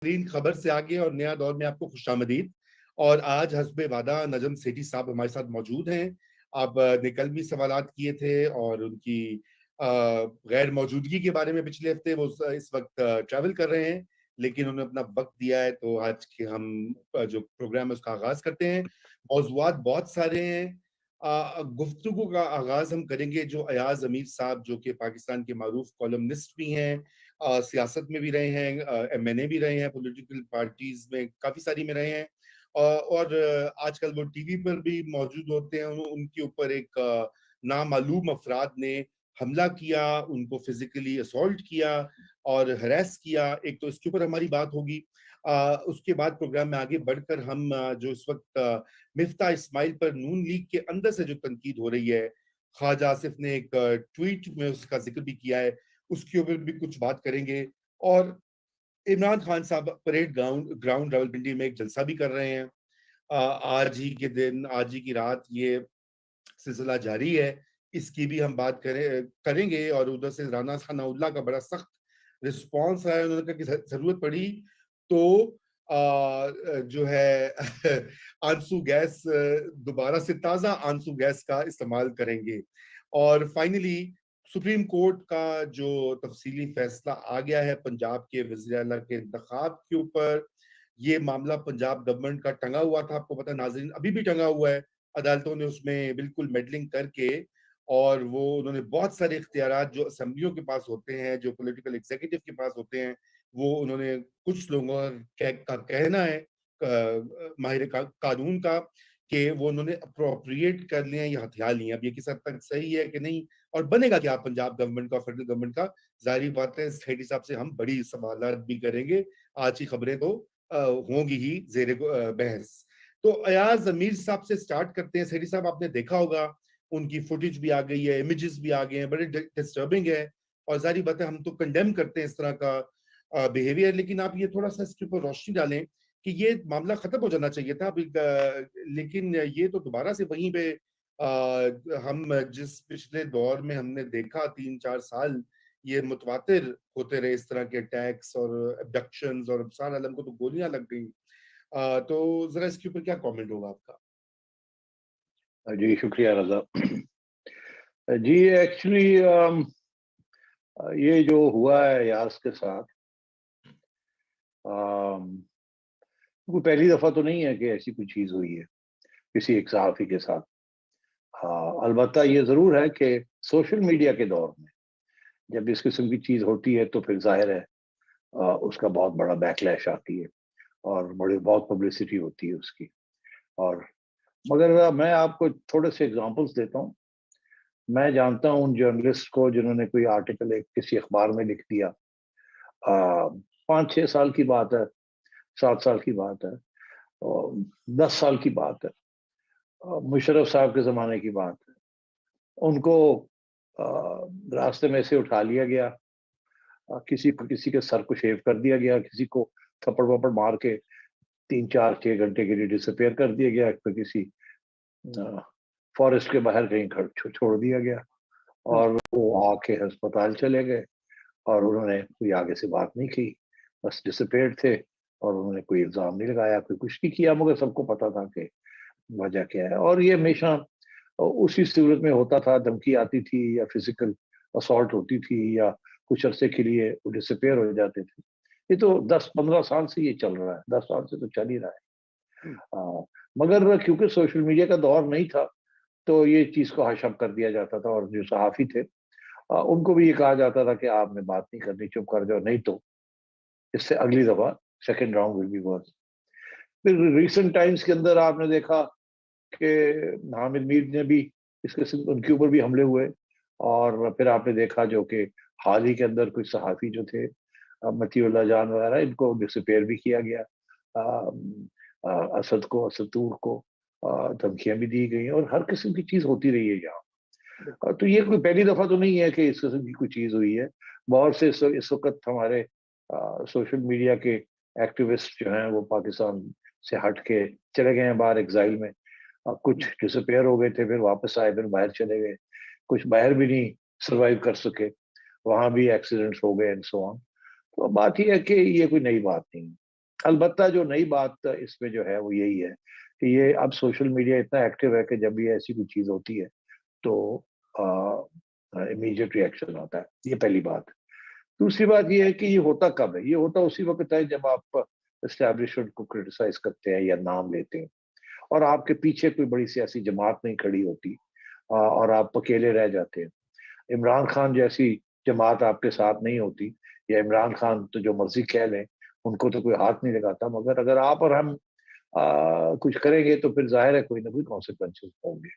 ترین خبر سے آگے اور نیا دور میں آپ کو خوش آمدید. اور آج حسب وعدہ نجم سیٹھی صاحب ہمارے ساتھ موجود ہیں. آپ نے کل بھی سوالات کیے تھے اور ان کی غیر موجودگی کے بارے میں پچھلے ہفتے وہ اس وقت ٹریول کر رہے ہیں, لیکن انہوں نے اپنا وقت دیا ہے. تو آج کے ہم جو پروگرام ہے اس کا آغاز کرتے ہیں. موضوعات بہت سارے ہیں. گفتگو کا آغاز ہم کریں گے جو ایاز امیر صاحب, جو کہ پاکستان کے معروف کالمنسٹ بھی ہیں, سیاست میں بھی رہے ہیں, ایم این اے بھی رہے ہیں, پولیٹیکل پارٹیز میں کافی ساری میں رہے ہیں, اور آج کل وہ ٹی وی پر بھی موجود ہوتے ہیں. ان کے اوپر ایک نامعلوم افراد نے حملہ کیا, ان کو فزیکلی اسالٹ کیا اور ہراس کیا. ایک تو اس کے اوپر ہماری بات ہوگی. اس کے بعد پروگرام میں آگے بڑھ کر ہم جو اس وقت مفتاح اسماعیل پر نون لیگ کے اندر سے جو تنقید ہو رہی ہے, خواجہ آصف نے ایک ٹویٹ میں اس کا ذکر بھی کیا ہے, اس کے اوپر بھی کچھ بات کریں گے. اور عمران خان صاحب پریڈ گراؤنڈ راولپنڈی میں ایک جلسہ بھی کر رہے ہیں. آج ہی کے دن, آج ہی کی رات یہ سلسلہ جاری ہے, اس کی بھی ہم بات کریں گے. اور ادھر سے رانا ثناء اللہ کا بڑا سخت رسپانس آیا, انہوں نے کہا کہ ضرورت پڑی تو جو ہے آنسو گیس, دوبارہ سے تازہ آنسو گیس کا استعمال کریں گے. اور فائنلی سپریم کورٹ کا جو تفصیلی فیصلہ آ گیا ہے پنجاب کے وزیر اعلیٰ کے انتخاب کے اوپر. یہ معاملہ پنجاب گورنمنٹ کا ٹنگا ہوا تھا, آپ کو پتہ ناظرین, ابھی بھی ٹنگا ہوا ہے. عدالتوں نے اس میں بالکل میڈلنگ کر کے, اور وہ انہوں نے بہت سارے اختیارات جو اسمبلیوں کے پاس ہوتے ہیں, جو پولیٹیکل ایگزیکٹو کے پاس ہوتے ہیں, وہ انہوں نے کچھ لوگوں کا کہنا ہے ماہر قانون کا کہ وہ انہوں نے اپروپریٹ کر لیا, یہ ہتھیار لیے. اب یہ کس حد تک صحیح ہے کہ نہیں, اور بنے گا کیا پنجاب گورنمنٹ کا, فیڈرل گورنمنٹ کا, ظاہری بات ہے سیٹھی صاحب سے ہم بڑی سوالات بھی کریں گے. آج کی خبریں تو ہوں گی ہی زیر بحث. تو ایاز امیر صاحب سے سٹارٹ کرتے ہیں. سیٹھی صاحب, آپ نے دیکھا ہوگا ان کی فوٹیج بھی آ گئی ہے, امیجز بھی آ گئے ہیں, بڑے ڈسٹربنگ ہے. اور ظاہری بات ہے ہم تو کنڈیم کرتے ہیں اس طرح کا بیہیویئر, لیکن آپ یہ تھوڑا سا اس کے اوپر روشنی ڈالیں کہ یہ معاملہ ختم ہو جانا چاہیے تھا, لیکن یہ تو دوبارہ سے وہیں پہ ہم جس پچھلے دور میں ہم نے دیکھا 3-4 سال یہ متواتر ہوتے رہے اس طرح کے اٹیکس اور ابڈکشنز, اور ابصار عالم کو تو گولیاں لگ گئی. تو ذرا اس کے اوپر کیا کامنٹ ہوگا آپ کا؟ جی شکریہ رضا. جی ایکچولی یہ جو ہوا ہے یاس کے ساتھ, کوئی پہلی دفعہ تو نہیں ہے کہ ایسی کوئی چیز ہوئی ہے کسی ایک صحافی کے ساتھ. البتہ یہ ضرور ہے کہ سوشل میڈیا کے دور میں جب اس قسم کی چیز ہوتی ہے تو پھر ظاہر ہے اس کا بہت بڑا بیک لیش آتی ہے اور بہت پبلسٹی ہوتی ہے اس کی. اور مگر میں آپ کو تھوڑے سے اگزامپلس دیتا ہوں. میں جانتا ہوں ان جرنلسٹ کو جنہوں نے کوئی آرٹیکل کسی اخبار میں لکھ دیا, 5-6 سال کی بات ہے, 7 سال کی بات ہے, 10 سال کی بات ہے, مشرف صاحب کے زمانے کی بات ہے. ان کو راستے میں سے اٹھا لیا گیا, کسی کے سر کو شیو کر دیا گیا, کسی کو تھپڑ وپڑ مار کے 3-4-6 گھنٹے کے لیے ڈسپیئر کر دیا گیا, پھر کسی فارسٹ کے باہر کہیں چھوڑ دیا گیا, اور وہ آ کے ہسپتال چلے گئے اور انہوں نے کوئی آگے سے بات نہیں کی, بس ڈسپیئر تھے اور انہوں نے کوئی الزام نہیں لگایا, کوئی کچھ نہیں کیا, مگر سب کو پتا تھا کہ وجہ کیا ہے. اور یہ ہمیشہ اسی صورت میں ہوتا تھا, دھمکی آتی تھی یا فزیکل اسالٹ ہوتی تھی یا کچھ عرصے کے لیے وہ ڈسپیئر ہو جاتے تھے. یہ تو 10-15 سال سے یہ چل رہا ہے, 10 سال سے تو چل ہی رہا ہے. مگر کیونکہ سوشل میڈیا کا دور نہیں تھا تو یہ چیز کو حش اب کر دیا جاتا تھا, اور جو صحافی تھے ان کو بھی یہ کہا جاتا تھا کہ آپ نے بات نہیں کرنی, چپ کر جاؤ, نہیں تو اس سے اگلی دفعہ second round will be worse. پھر ریسنٹ ٹائمز کے اندر آپ نے دیکھا کہ حامد میر نے بھی اس قسم ان کے اوپر بھی حملے ہوئے, اور پھر آپ نے دیکھا جو کہ حال ہی کے اندر کچھ صحافی جو تھے متی اللہ جان وغیرہ, ان کو ڈسپیئر بھی کیا گیا, اسد طور کو دھمکیاں بھی دی گئی, اور ہر قسم کی چیز ہوتی رہی ہے یہاں. تو یہ کوئی پہلی دفعہ تو نہیں ہے کہ اس قسم کی کوئی چیز ہوئی ہے. بہت سے اس وقت ہمارے سوشل میڈیا کے ایکٹیوسٹ جو ہیں وہ پاکستان سے ہٹ کے چلے گئے ہیں باہر ایگزائل میں, کچھ ڈسپیئر ہو گئے تھے, پھر واپس آئے, پھر باہر چلے گئے, کچھ باہر بھی نہیں سروائیو کر سکے, وہاں بھی ایکسیڈنٹس ہو گئے اینڈ سو آن. تو بات یہ ہے کہ یہ کوئی نئی بات نہیں. البتہ جو نئی بات اس میں جو ہے وہ یہی ہے کہ یہ اب سوشل میڈیا اتنا ایکٹیو ہے کہ جب بھی ایسی کوئی چیز ہوتی ہے تو امیڈیٹ ریئیکشن آتا ہے. یہ پہلی بات. دوسری بات یہ ہے کہ یہ ہوتا کب ہے؟ یہ ہوتا اسی وقت ہے جب آپ اسٹیبلشمنٹ کو کرٹیسائز کرتے ہیں یا نام لیتے ہیں اور آپ کے پیچھے کوئی بڑی سیاسی جماعت نہیں کھڑی ہوتی اور آپ اکیلے رہ جاتے ہیں. عمران خان جیسی جماعت آپ کے ساتھ نہیں ہوتی یا عمران خان تو جو مرضی کہہ لیں ان کو تو کوئی ہاتھ نہیں لگاتا, مگر اگر آپ اور ہم کچھ کریں گے تو پھر ظاہر ہے کوئی نہ کوئی کانسیکوینسز ہوں گے.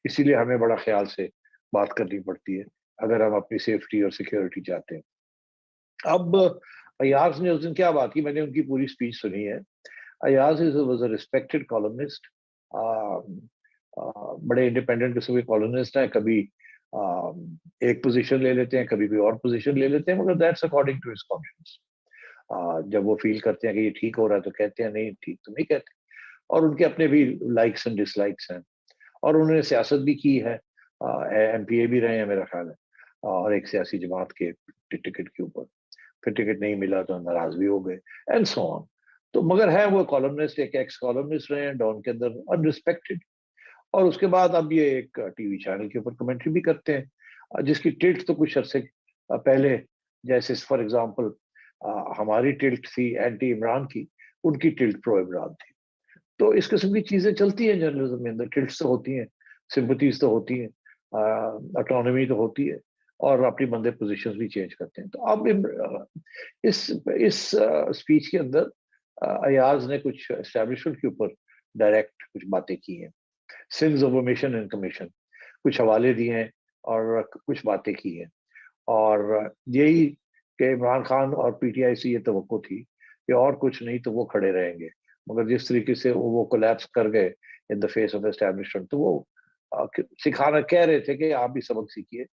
اسی لیے ہمیں بڑا خیال سے بات کرنی پڑتی ہے اگر ہم اپنی سیفٹی اور سیکیورٹی چاہتے ہیں. اب ایاز نے اس دن کیا بات کی, میں نے ان کی پوری سپیچ سنی ہے. Ayaz was a respected columnist, بڑے انڈیپینڈنٹ قسم کے کالمنسٹ ہیں. کبھی ایک پوزیشن لے لیتے ہیں, کبھی کوئی اور پوزیشن لے لیتے ہیں, مگر that's according to his conscience. جب وہ فیل کرتے ہیں کہ یہ ٹھیک ہو رہا ہے تو کہتے ہیں, نہیں ٹھیک تو نہیں کہتے. اور ان کے اپنے بھی لائکس اینڈ ڈس لائکس ہیں, اور انہوں نے سیاست بھی کی ہے, ایم پی اے بھی رہے ہیں میرا خیال ہے, اور ایک سیاسی جماعت کے ٹکٹ کے اوپر. پھر ٹکٹ نہیں ملا تو ناراض بھی ہو گئے اینڈ سو آن. تو مگر ہے وہ کالمنسٹ, ایک ایکس کالمنسٹ رہے ہیں ڈان کے اندر, انریسپیکٹڈ. اور اس کے بعد اب یہ ایک ٹی وی چینل کے اوپر کمنٹری بھی کرتے ہیں جس کی ٹلٹ تو کچھ عرصے پہلے, جیسے فار ایگزامپل ہماری ٹلٹ تھی اینٹی عمران کی, ان کی ٹلٹ پرو عمران تھی. تو اس قسم کی چیزیں چلتی ہیں جرنلزم میں اندر, ٹلٹس تو ہوتی ہیں, سمپتیز تو ہوتی ہیں, اٹانومی تو ہوتی ہے, اور اپنی بندے پوزیشنز بھی چینج کرتے ہیں. تو اب اس اسپیچ کے اندر ایاز نے کچھ اسٹیبلشمنٹ کے اوپر ڈائریکٹ کچھ باتیں کی ہیں, sins of omission and commission, کچھ حوالے دیے ہیں اور کچھ باتیں کی ہیں. اور یہی کہ عمران خان اور پی ٹی آئی سے یہ توقع تھی کہ اور کچھ نہیں تو وہ کھڑے رہیں گے, مگر جس طریقے سے وہ کولیپس کر گئے ان دا فیس آف اسٹیبلشمنٹ, تو وہ سکھانا کہہ رہے تھے کہ آپ بھی سبق سیکھیے.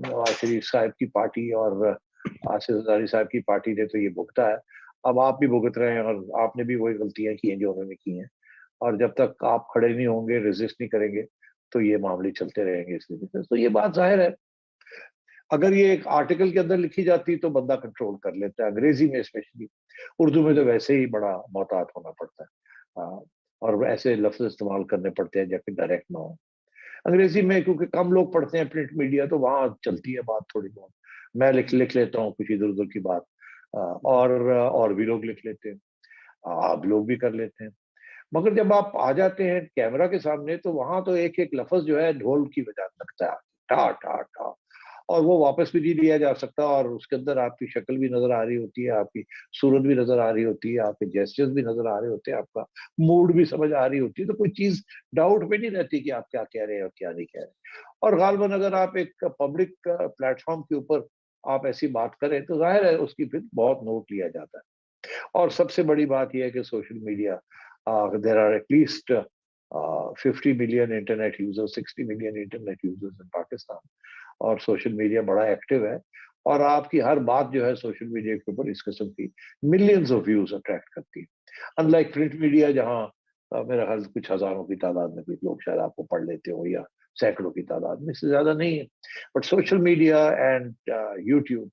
نواز شریف صاحب کی پارٹی اور آصف زرداری صاحب کی پارٹی نے تو یہ بھگتا ہے, اب آپ بھی بھگت رہے ہیں, اور آپ نے بھی وہی غلطیاں کی ہیں جو انہوں نے کی ہیں. اور جب تک آپ کھڑے نہیں ہوں گے, ریزسٹ نہیں کریں گے, تو یہ معاملے چلتے رہیں گے. اس لیے تو یہ بات ظاہر ہے, اگر یہ ایک آرٹیکل کے اندر لکھی جاتی تو بندہ کنٹرول کر لیتا ہے, انگریزی میں اسپیشلی. اردو میں تو ویسے ہی بڑا محتاط ہونا پڑتا ہے, اور ایسے لفظ استعمال کرنے پڑتے ہیں جبکہ ڈائریکٹ نہ ہو. انگریزی میں کیونکہ کم لوگ پڑھتے ہیں پرنٹ میڈیا, تو وہاں چلتی ہے بات تھوڑی بہت, میں لکھ لیتا ہوں کچھ ادھر ادھر کی بات, اور بھی لوگ لکھ لیتے ہیں, آپ لوگ بھی کر لیتے ہیں. مگر جب آپ آ جاتے ہیں کیمرہ کے سامنے تو وہاں تو ایک ایک لفظ جو ہے ڈھول کی وجہ لگتا ہے, ٹا ٹا ٹا, اور وہ واپس بھی نہیں لیا جا سکتا. اور اس کے اندر آپ کی شکل بھی نظر آ رہی ہوتی ہے, آپ کی صورت بھی نظر آ رہی ہوتی ہے, آپ کے جیسچرز بھی نظر آ رہے ہوتے ہیں, آپ کا موڈ بھی سمجھ آ رہی ہوتی ہے. تو کوئی چیز ڈاؤٹ پہ نہیں رہتی کہ آپ کیا کہہ رہے ہیں اور کیا نہیں کہہ رہے. اور غالباً اگر آپ ایک پبلک پلیٹ فارم کے اوپر آپ ایسی بات کریں تو ظاہر ہے اس کی پھر بہت نوٹ لیا جاتا ہے. اور سب سے بڑی بات یہ ہے کہ social media, there are at least 50 million internet user, 60 million internet users in Pakistan, اور سوشل میڈیا بڑا ایکٹیو ہے. اور آپ کی ہر بات جو ہے سوشل میڈیا کے اوپر اس قسم کی ملینز آف ویوز اٹریکٹ کرتی ہے, ان لائک پرنٹ میڈیا جہاں میرا خیال کچھ ہزاروں کی تعداد میں کچھ لوگ شاید آپ کو پڑھ لیتے ہو, یا سینکڑوں کی تعداد میں, اس سے زیادہ نہیں ہے. But social media and YouTube,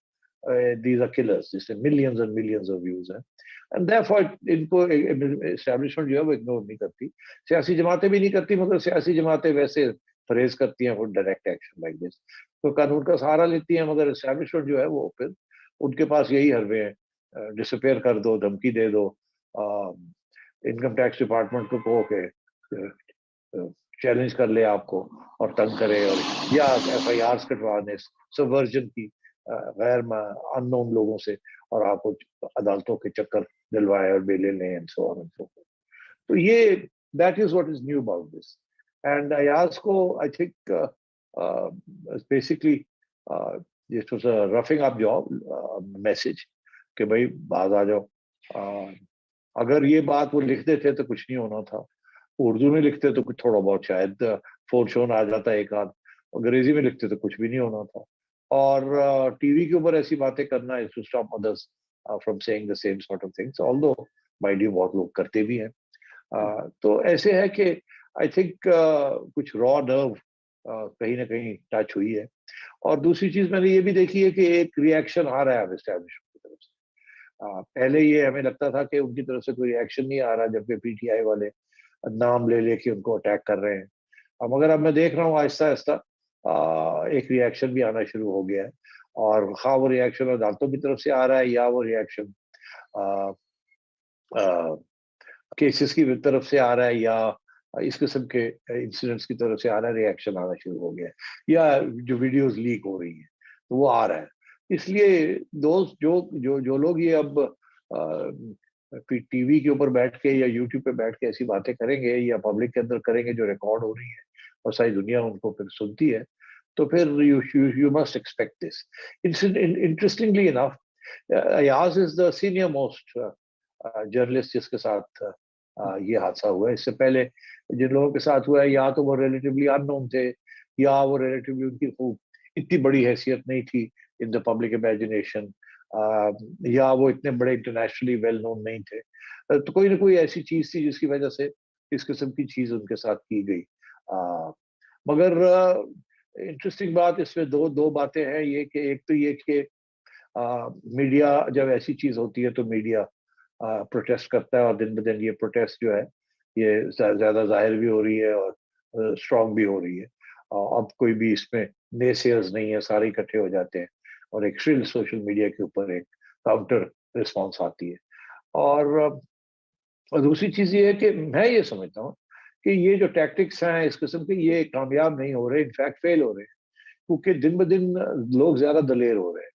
these are killers, جس سے millions and millions of views ہیں. اینڈ دیئرفور ان کو اسٹیبلشمنٹ جو ہے وہ اگنور نہیں کرتی, سیاسی جماعتیں بھی نہیں کرتی, مگر سیاسی جماعتیں ویسے فریز کرتی ہیں وہ ڈائریکٹ ایکشن لائک دس, تو قانون کا سہارا لیتی ہیں. مگر اسٹیبلشمنٹ جو ہے وہ پھر ان کے پاس یہی حربے ہیں, ڈسپیئر کر دو, دھمکی دے دو, انکم ٹیکس ڈپارٹمنٹ کو کہو کہ چیلنج کر لے آپ کو اور تنگ کرے, اور یا ایف آئی آرز کٹوانے سبورژن کی غیر ان نون لوگوں سے, اور آپ کو عدالتوں کے چکر دلوائے اور بیلے لیں, and so on and so forth. تو یہ that is what is new about this. And Ayaz کو I think basically this was a roughing up job message کہ بھائی باز آ جاؤ. اگر یہ بات وہ لکھتے تھے تو کچھ نہیں ہونا تھا, اردو میں لکھتے تو کچھ تھوڑا بہت شاید فور شون آ جاتا ایک آدھ, انگریزی میں لکھتے تو کچھ بھی نہیں ہونا تھا. اور ٹی وی کے اوپر ایسی باتیں کرنا is to stop others from saying the same sort of things, although mind you بہت لوگ کرتے بھی ہیں. تو ایسے ہے کہ آئی تھنک کچھ را نرو کہیں نہ کہیں ٹچ ہوئی ہے. اور دوسری چیز میں نے یہ بھی دیکھی ہے کہ ایک ریئیکشن آ رہا ہے اب اسٹیبلشمنٹ کی طرف سے. پہلے یہ ہمیں لگتا تھا کہ ان کی طرف سے کوئی ریئیکشن نہیں آ رہا، جبکہ پی ٹی آئی والے نام لے لے کے ان کو اٹیک کر رہے ہیں۔ مگر اب میں دیکھ رہا ہوں آہستہ آہستہ ایک ریئیکشن بھی آنا شروع ہو گیا ہے، اور خواہ وہ ریئیکشن عدالتوں کی طرف سے آ رہا ہے یا وہ ریئیکشن کیسز کی طرف سے آ رہا ہے یا اس قسم کے انسیڈنٹس کی طرف سے آ رہا ہے، ریئیکشن آنا شروع ہو گیا ہے، یا جو ویڈیوز لیک ہو رہی ہیں تو وہ آ رہا ہے۔ اس لیے دوست جو لوگ یہ اب ٹی وی کے اوپر بیٹھ کے یا یوٹیوب پہ بیٹھ کے ایسی باتیں کریں گے یا پبلک کے اندر کریں گے جو ریکارڈ ہو رہی ہے اور ساری دنیا ان کو پھر سنتی ہے، تو پھر you must expect this. Interestingly enough, Ayaz is the senior most journalist جس کے ساتھ یہ حادثہ ہوا ہے۔ اس سے پہلے جن لوگوں کے ساتھ ہوا ہے یا تو وہ ریلیٹیولی ان نون تھے، یا وہ ریلیٹیولی ان کی خوب اتنی بڑی حیثیت نہیں تھی ان دا پبلک امیجنیشن، یا وہ اتنے بڑے انٹرنیشنلی ویل نون نہیں تھے، تو کوئی نہ کوئی ایسی چیز تھی جس کی وجہ سے اس قسم کی چیز ان کے ساتھ کی گئی۔ مگر انٹرسٹنگ بات اس میں دو باتیں ہیں، یہ کہ ایک تو یہ کہ میڈیا جب ایسی چیز ہوتی ہے تو میڈیا پروٹیسٹ کرتا ہے، اور دن بدن یہ پروٹیسٹ جو ہے یہ زیادہ ظاہر بھی ہو رہی ہے اور اسٹرانگ بھی ہو رہی ہے۔ اب کوئی بھی اس میں نیسیئرز نہیں ہے، سارے اکٹھے ہو جاتے ہیں اور ایک شرل سوشل میڈیا کے اوپر ایک کاؤنٹر رسپانس آتی ہے۔ اور دوسری چیز یہ ہے کہ میں یہ سمجھتا ہوں کہ یہ جو ٹیکٹکس ہیں اس قسم کے، یہ کامیاب نہیں ہو رہے، انفیکٹ فیل ہو رہے ہیں، کیونکہ دن بدن لوگ زیادہ دلیر ہو رہے ہیں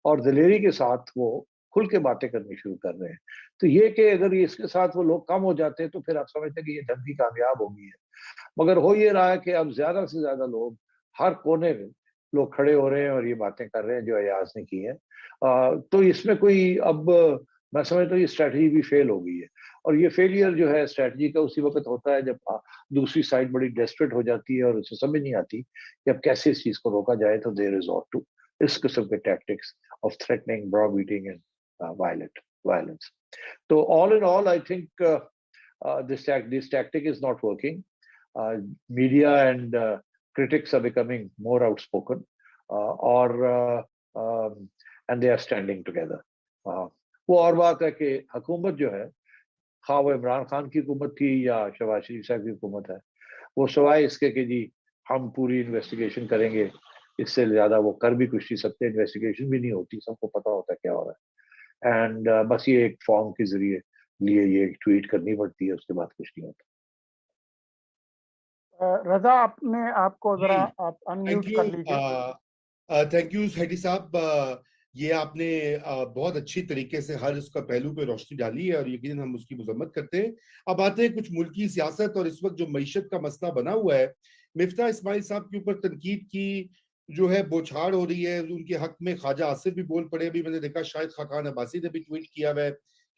اور دلیری کے ساتھ وہ کھل کے باتیں کرنی شروع کر رہے ہیں۔ تو یہ کہ اگر اس کے ساتھ وہ لوگ کم ہو جاتے ہیں تو پھر آپ سمجھتے ہیں کہ یہ جنگ بھی کامیاب ہوگی ہے۔ مگر ہو یہ رہا ہے کہ اب زیادہ سے زیادہ لوگ ہر کونے میں لوگ کھڑے ہو رہے ہیں اور یہ باتیں کر رہے ہیں جو ایاز نے کی ہیں، تو اس میں کوئی اب میں سمجھتا ہوں یہ اسٹریٹجی بھی فیل ہو گئی ہے، اور یہ فیلئر جو ہے اسٹریٹجی کا اسی وقت ہوتا ہے جب دوسری سائڈ بڑی ڈیسپریٹ ہو جاتی ہے اور اسے سمجھ نہیں آتی کہ اب کیسے اس چیز کو روکا جائے، تو دے ریزورٹ ٹو اس قسم کے tactics of threatening, browbeating and violence. So all in all, I think this tactic is not working. Media and critics are becoming more outspoken, and they are standing together. وہ اور بات ہے کہ حکومت جو ہے، خواہ وہ عمران خان کی حکومت تھی یا شہباز شریف صاحب کی حکومت ہے، وہ سوائے اس کے کہ جی ہم پوری انویسٹیگیشن کریں گے، اس سے زیادہ وہ کر بھی کچھ نہیں سکتے۔ انویسٹیگیشن بھی نہیں ہوتی، سب کو پتا ہوتا ہے کیا ہو رہا ہے، اینڈ بس یہ ایک فارم کے ذریعے لیے یہ ٹویٹ کرنی پڑتی ہے، اس کے بعد کچھ نہیں ہوتا۔ رضا آپ کو ذرا آپ انمیوٹ کر لیجیے۔ تھینک یو سیٹھی صاحب، یہ آپ نے بہت اچھی طریقے سے ہر اس کا پہلو پہ روشنی ڈالی ہے اور یقیناً ہم اس کی مذمت کرتے ہیں۔ اب آتے ہیں کچھ ملکی سیاست اور اس وقت جو معیشت کا مسئلہ بنا ہوا ہے۔ مفتاح اسماعیل صاحب کے اوپر تنقید کی جو ہے بوچھاڑ ہو رہی ہے، ان کے حق میں خواجہ آصف بھی بول پڑے۔ ابھی میں نے دیکھا شاید خاقان عباسی نے بھی ٹویٹ کیا ہے